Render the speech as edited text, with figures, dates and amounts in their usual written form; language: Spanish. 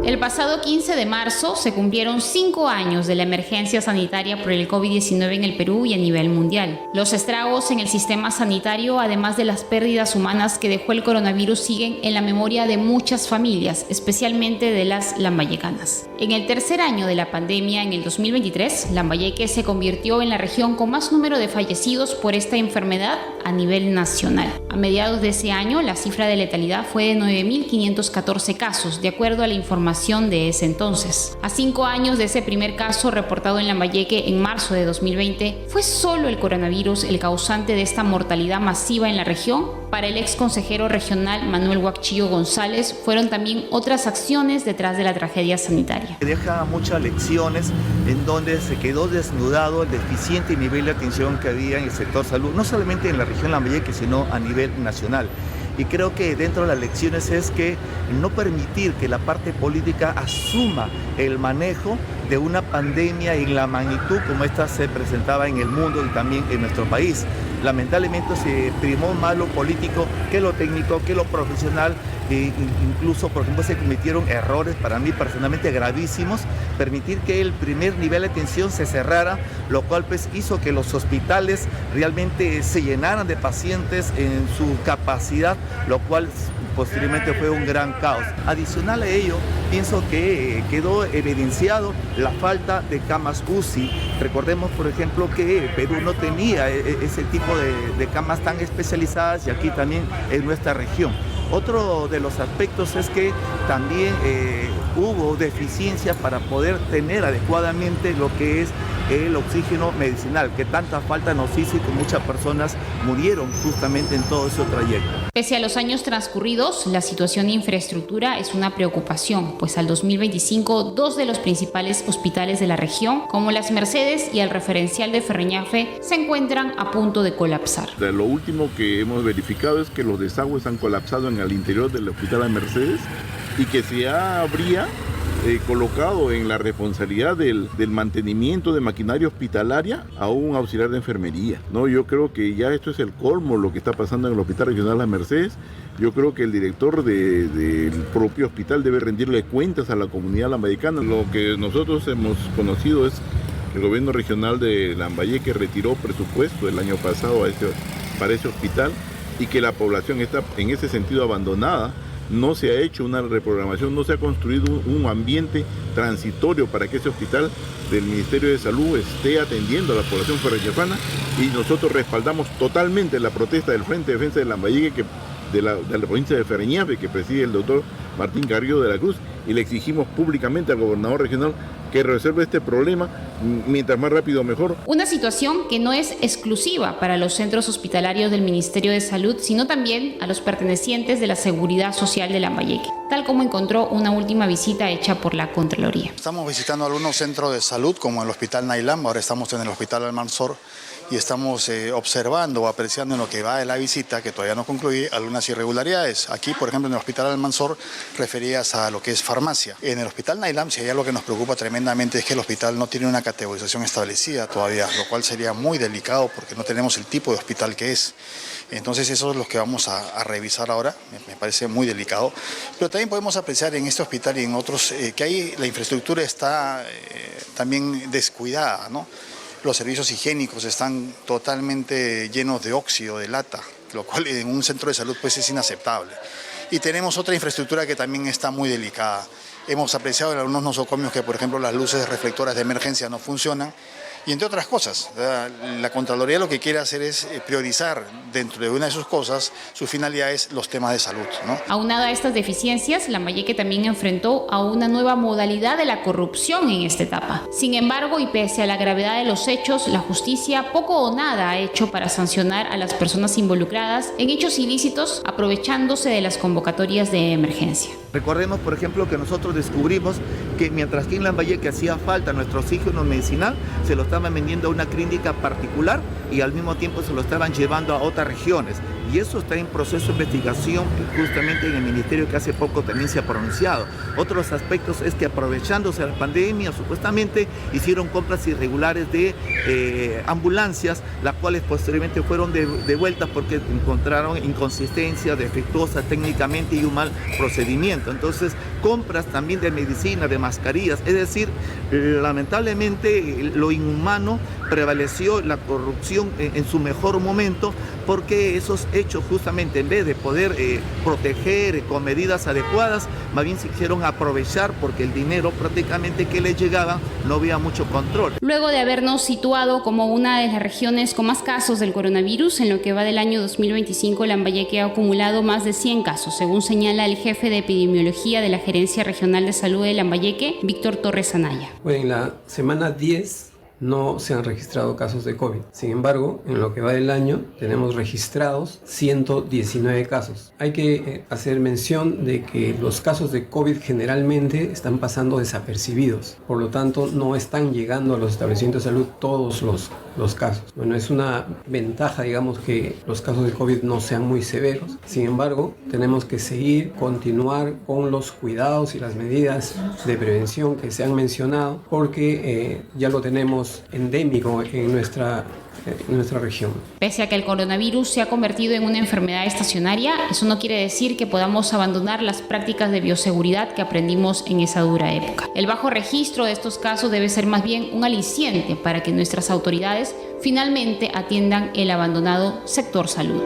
El pasado 15 de marzo se cumplieron 5 años de la emergencia sanitaria por el COVID-19 en el Perú y a nivel mundial. Los estragos en el sistema sanitario, además de las pérdidas humanas que dejó el coronavirus, siguen en la memoria de muchas familias, especialmente de las lambayecanas. En el tercer año de la pandemia, en el 2023, Lambayeque se convirtió en la región con más número de fallecidos por esta enfermedad a nivel nacional. A mediados de ese año, la cifra de letalidad fue de 9.514 casos, de acuerdo a la información de ese entonces. A 5 años de ese primer caso reportado en Lambayeque en marzo de 2020, ¿fue solo el coronavirus el causante de esta mortalidad masiva en la región? Para el ex consejero regional Manuel Huachillo González, fueron también otras acciones detrás de la tragedia sanitaria. Deja muchas lecciones en donde se quedó desnudado el deficiente nivel de atención que había en el sector salud, no solamente en la región Lambayeque, sino a nivel nacional. Y creo que dentro de las lecciones es que no permitir que la parte política asuma el manejo de una pandemia en la magnitud como esta se presentaba en el mundo y también en nuestro país. Lamentablemente se primó más lo político que lo técnico, que lo profesional. Incluso, por ejemplo, se cometieron errores para mí personalmente gravísimos, permitir que el primer nivel de atención se cerrara, lo cual pues hizo que los hospitales realmente se llenaran de pacientes en su capacidad, lo cual posteriormente fue un gran caos. Adicional a ello, pienso que quedó evidenciado la falta de camas UCI. Recordemos, por ejemplo, que Perú no tenía ese tipo de camas tan especializadas y aquí también en nuestra región. Otro de los aspectos es que también hubo deficiencias para poder tener adecuadamente lo que es el oxígeno medicinal, que tanta falta nos hizo y que muchas personas murieron justamente en todo ese trayecto. Pese a los años transcurridos, la situación de infraestructura es una preocupación, pues al 2025 2 de los principales hospitales de la región, como Las Mercedes y el referencial de Ferreñafe, se encuentran a punto de colapsar. Lo último que hemos verificado es que los desagües han colapsado en el interior del hospital Las Mercedes y que se habría colocado en la responsabilidad del mantenimiento de maquinaria hospitalaria a un auxiliar de enfermería. No, yo creo que ya esto es el colmo lo que está pasando en el Hospital Regional Las Mercedes. Yo creo que el director del propio hospital debe rendirle cuentas a la comunidad lambayecana. Lo que nosotros hemos conocido es que el gobierno regional de Lambayeque retiró presupuesto el año pasado para ese hospital y que la población está en ese sentido abandonada. No se ha hecho una reprogramación, no se ha construido un ambiente transitorio para que ese hospital del Ministerio de Salud esté atendiendo a la población ferreñafana, y nosotros respaldamos totalmente la protesta del Frente de Defensa de Lambayeque de la provincia de Ferreñafe, que preside el doctor Martín Carrillo de la Cruz, y le exigimos públicamente al gobernador regional que resuelva este problema, mientras más rápido mejor. Una situación que no es exclusiva para los centros hospitalarios del Ministerio de Salud, sino también a los pertenecientes de la Seguridad Social de Lambayeque, tal como encontró una última visita hecha por la Contraloría. Estamos visitando algunos centros de salud, como el Hospital Nailam, ahora estamos en el Hospital Almanzor, y estamos observando o apreciando en lo que va de la visita, que todavía no concluye, algunas irregularidades. Aquí, por ejemplo, en el Hospital Almanzor, referidas a lo que es farmacia. En el Hospital Nailam, si hay algo que nos preocupa tremendamente, es que el hospital no tiene una categorización establecida todavía, lo cual sería muy delicado porque no tenemos el tipo de hospital que es. Entonces eso es lo que vamos a revisar ahora, me parece muy delicado. Pero también podemos apreciar en este hospital y en otros que ahí la infraestructura está también descuidada, ¿no? Los servicios higiénicos están totalmente llenos de óxido, de lata, lo cual en un centro de salud pues es inaceptable. Y tenemos otra infraestructura que también está muy delicada. Hemos apreciado en algunos nosocomios que, por ejemplo, las luces reflectoras de emergencia no funcionan. Y entre otras cosas, la Contraloría lo que quiere hacer es priorizar dentro de una de sus cosas, su finalidad es los temas de salud, ¿no? Aunado a estas deficiencias, Lambayeque también enfrentó a una nueva modalidad de la corrupción en esta etapa. Sin embargo, y pese a la gravedad de los hechos, la justicia poco o nada ha hecho para sancionar a las personas involucradas en hechos ilícitos, aprovechándose de las convocatorias de emergencia. Recordemos, por ejemplo, que nosotros descubrimos que mientras que en Lambayeque hacía falta nuestro oxígeno medicinal, se lo estaban vendiendo a una clínica particular y al mismo tiempo se lo estaban llevando a otras regiones. y eso está en proceso de investigación justamente en el ministerio, que hace poco también se ha pronunciado. Otros aspectos es que aprovechándose de la pandemia supuestamente hicieron compras irregulares de ambulancias, las cuales posteriormente fueron devueltas porque encontraron inconsistencias, defectuosas técnicamente y un mal procedimiento. Entonces, compras también de medicina, de mascarillas, es decir, lamentablemente lo inhumano prevaleció, la corrupción en su mejor momento, porque esos hechos justamente en vez de poder proteger con medidas adecuadas, más bien se quisieron aprovechar porque el dinero prácticamente que les llegaba no había mucho control. Luego de habernos situado como una de las regiones con más casos del coronavirus, en lo que va del año 2025, Lambayeque ha acumulado más de 100 casos, según señala el jefe de epidemiología de la Gerencia Regional de Salud de Lambayeque, Víctor Torres Anaya. Bueno, en la semana 10 no se han registrado casos de COVID. Sin embargo, en lo que va del año tenemos registrados 119 casos. Hay que hacer mención de que los casos de COVID generalmente están pasando desapercibidos. Por lo tanto, no están llegando a los establecimientos de salud todos los casos. Bueno, es una ventaja, digamos, que los casos de COVID no sean muy severos. Sin embargo, tenemos que continuar con los cuidados y las medidas de prevención que se han mencionado, porque ya lo tenemos endémico en nuestra región. Pese a que el coronavirus se ha convertido en una enfermedad estacionaria, eso no quiere decir que podamos abandonar las prácticas de bioseguridad que aprendimos en esa dura época. El bajo registro de estos casos debe ser más bien un aliciente para que nuestras autoridades finalmente atiendan el abandonado sector salud.